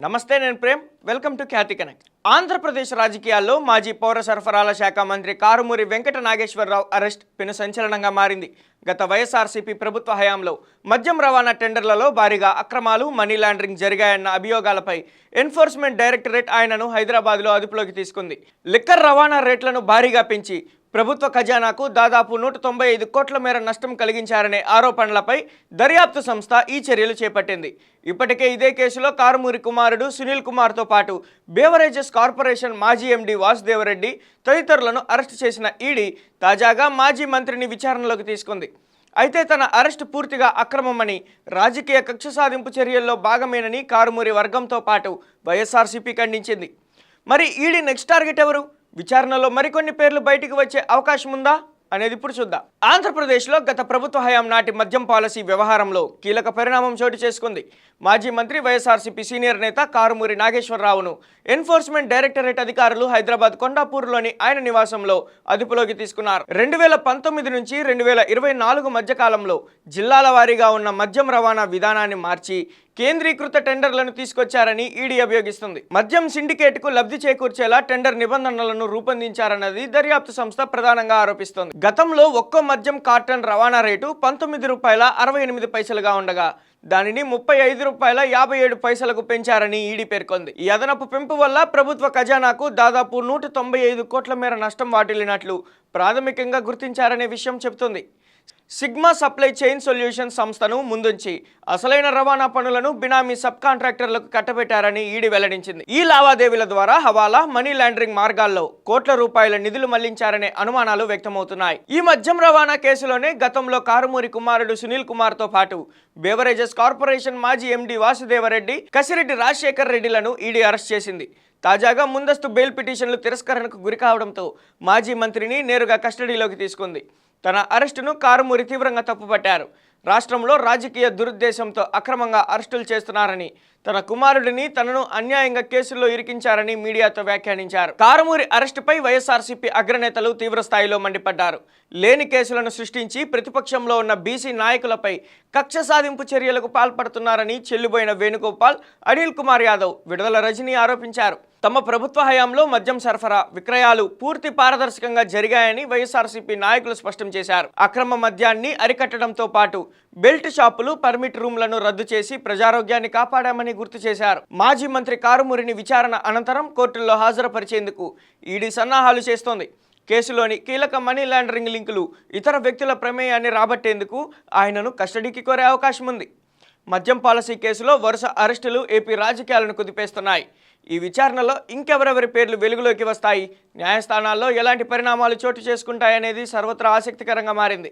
నమస్తే నేను Prem welcome to Khyati connect. Andhra Pradesh రాజకీయాల్లో మాజీ పౌర సరఫరాల శాఖ మంత్రి కారుమూరి వెంకట నాగేశ్వరరావు అరెస్ట్ పెను సంచలనంగా మారింది. గత వైఎస్ఆర్సీపీ ప్రభుత్వ హయాంలో మద్యం రవాణా టెండర్లలో భారీగా అక్రమాలు, మనీ లాండరింగ్ జరిగాయన్న అభియోగాలపై ఎన్ఫోర్స్మెంట్ డైరెక్టరేట్ ఆయనను హైదరాబాద్లో అదుపులోకి తీసుకుంది. లిక్కర్ రవాణా రేట్లను భారీగా పెంచి ప్రభుత్వ ఖజానాకు దాదాపు 195 కోట్ల మేర నష్టం కలిగించారనే ఆరోపణలపై దర్యాప్తు సంస్థ ఈ చర్యలు చేపట్టింది. ఇప్పటికే ఇదే కేసులో కారుమూరి కుమారుడు సునీల్ కుమార్తో పాటు బేవరేజెస్ కార్పొరేషన్ మాజీ ఎండీ వాసుదేవరెడ్డి తదితరులను అరెస్టు చేసిన ఈడీ తాజాగా మాజీ మంత్రిని విచారణలోకి తీసుకుంది. అయితే తన అరెస్టు పూర్తిగా అక్రమమని, రాజకీయ కక్ష సాధింపు చర్యల్లో భాగమేనని కారుమూరి వర్గంతో పాటు వైఎస్ఆర్సీపీ ఖండించింది. మరి ఈడీ నెక్స్ట్ టార్గెట్ ఎవరు? విచారణలో మరికొన్ని పేర్లు బయటికి వచ్చే అవకాశం ఉందా అనేది ఇప్పుడు చూద్దాం. ఆంధ్రప్రదేశ్లో గత ప్రభుత్వ హయాం నాటి మద్యం పాలసీ వ్యవహారంలో కీలక పరిణామం చోటు చేసుకుంది. మాజీ మంత్రి వైఎస్ఆర్సీపీ సీనియర్ నేత కారుమూరి నాగేశ్వరరావును ఎన్ఫోర్స్మెంట్ డైరెక్టరేట్ అధికారులు హైదరాబాద్ కొండాపూర్లోని ఆయన నివాసంలో అదుపులోకి తీసుకున్నారు. 2019 నుంచి 2024 మధ్య కాలంలో జిల్లాల వారీగా ఉన్న మద్యం రవాణా విధానాన్ని మార్చి కేంద్రీకృత టెండర్లను తీసుకొచ్చారని ఈడీ అభియోగిస్తుంది. మద్యం సిండికేట్కు లబ్ధి చేకూర్చేలా టెండర్ నిబంధనలను రూపొందించారన్నది దర్యాప్తు సంస్థ ప్రధానంగా ఆరోపిస్తోంది. గతంలో ఒక్కో మద్యం కార్టన్ రవాణా రేటు ₹19.68గా ఉండగా దానిని ₹35.57కు పెంచారని ఈడీ పేర్కొంది. ఈ అదనపు పెంపు వల్ల ప్రభుత్వ ఖజానాకు దాదాపు 195 కోట్ల మేర నష్టం వాటిల్లినట్లు ప్రాథమికంగా గుర్తించారనే విషయం చెబుతుంది. సిగ్మా సప్లై చైన్ సొల్యూషన్ సంస్థను ముందుంచి అసలైన రవాణా పనులను బినామీ సబ్ కాంట్రాక్టర్లకు కట్టబెట్టారని ఈడీ వెల్లడించింది. ఈ లావాదేవీల ద్వారా హవాలా, మనీ లాండరింగ్ మార్గాల్లో కోట్ల రూపాయల నిధులు మళ్లించారనే అనుమానాలు వ్యక్తమవుతున్నాయి. ఈ మద్యం రవాణా కేసులోనే గతంలో కారుమూరి కుమారుడు సునీల్ కుమార్తో పాటు బేవరేజెస్ కార్పొరేషన్ మాజీ ఎండీ వాసుదేవరెడ్డి, కసిరెడ్డి రాజశేఖర్ రెడ్డిలను ఈడీ అరెస్ట్ చేసింది. తాజాగా ముందస్తు బెయిల్ పిటిషన్లు తిరస్కరణకు గురికావడంతో మాజీ మంత్రిని నేరుగా కస్టడీలోకి తీసుకుంది. తన అరెస్టును కారుమూరి తీవ్రంగా తప్పుపట్టారు. రాష్ట్రంలో రాజకీయ దురుద్దేశంతో అక్రమంగా అరెస్టులు చేస్తున్నారని, తన కుమారుడిని తనను అన్యాయంగా కేసుల్లో ఇరికించారని మీడియాతో వ్యాఖ్యానించారు. కారుమూరి అరెస్టుపై వైఎస్ఆర్సీపీ అగ్రనేతలు తీవ్రస్థాయిలో మండిపడ్డారు. లేని కేసులను సృష్టించి ప్రతిపక్షంలో ఉన్న బీసీ నాయకులపై కక్ష సాధింపు చర్యలకు పాల్పడుతున్నారని చెల్లిబోయిన వేణుగోపాల్, అనిల్ కుమార్ యాదవ్, విడుదల రజనీ ఆరోపించారు. తమ ప్రభుత్వ హయాంలో మద్యం సరఫరా, విక్రయాలు పూర్తి పారదర్శకంగా జరిగాయని వైఎస్ఆర్సీపీ నాయకులు స్పష్టం చేశారు. అక్రమ మద్యాన్ని అరికట్టడంతో పాటు బెల్ట్ షాపులు, పర్మిట్ రూమ్లను రద్దు చేసి ప్రజారోగ్యాన్ని కాపాడామని గుర్తు చేశారు. మాజీ మంత్రి కారుమూరిని విచారణ అనంతరం కోర్టుల్లో హాజరుపరిచేందుకు ఈడీ సన్నాహాలు చేస్తోంది. కేసులోని కీలక మనీ లాండరింగ్ లింకులు, ఇతర వ్యక్తుల ప్రమేయాన్ని రాబట్టేందుకు ఆయనను కస్టడీకి కోరే అవకాశం ఉంది. మద్యం పాలసీ కేసులో వరుస అరెస్టులు ఏపీ రాజకీయాలను కుదిపేస్తున్నాయి. ఈ విచారణలో ఇంకెవరెవరి పేర్లు వెలుగులోకి వస్తాయి, న్యాయస్థానాల్లో ఎలాంటి పరిణామాలు చోటు చేసుకుంటాయనేది సర్వత్రా ఆసక్తికరంగా మారింది.